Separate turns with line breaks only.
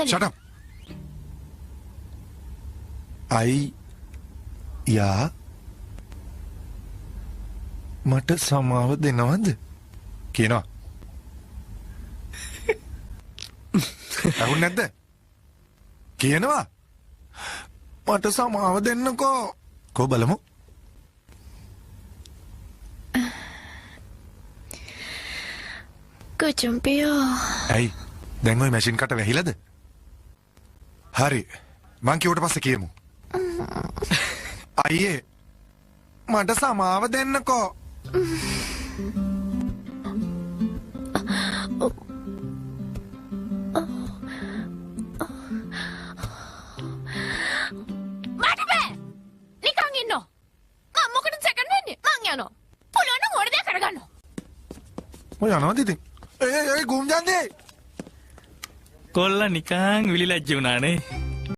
කළේ?
Shut up. යා මට සමාව දෙනවද කියනවා. අහුන්නේ නැද්ද? කියනවා. මට සමාව දෙන්නකෝ. කො බලමු.
කුචුම්පියෝ.
ඇයි? දැන් ওই මැෂින් කට වැහිලාද? හරි. මං කිව්වට පස්සේ කියමු. අයියේ මට සමාව දෙන්නකෝ.
මට බෑ. නිකන් ඉන්නෝ. මම මොකටද සෙකන්ඩ් වෙන්නේ? මං යනවා. පුළුවන් නම් ඕන දේ කරගන්නවා.
ඔය යනවාද ඉතින්? ඒ ගුම්ජන්දේ.
කොල්ල නිකං විලිලැජ්ජ වුණානේ.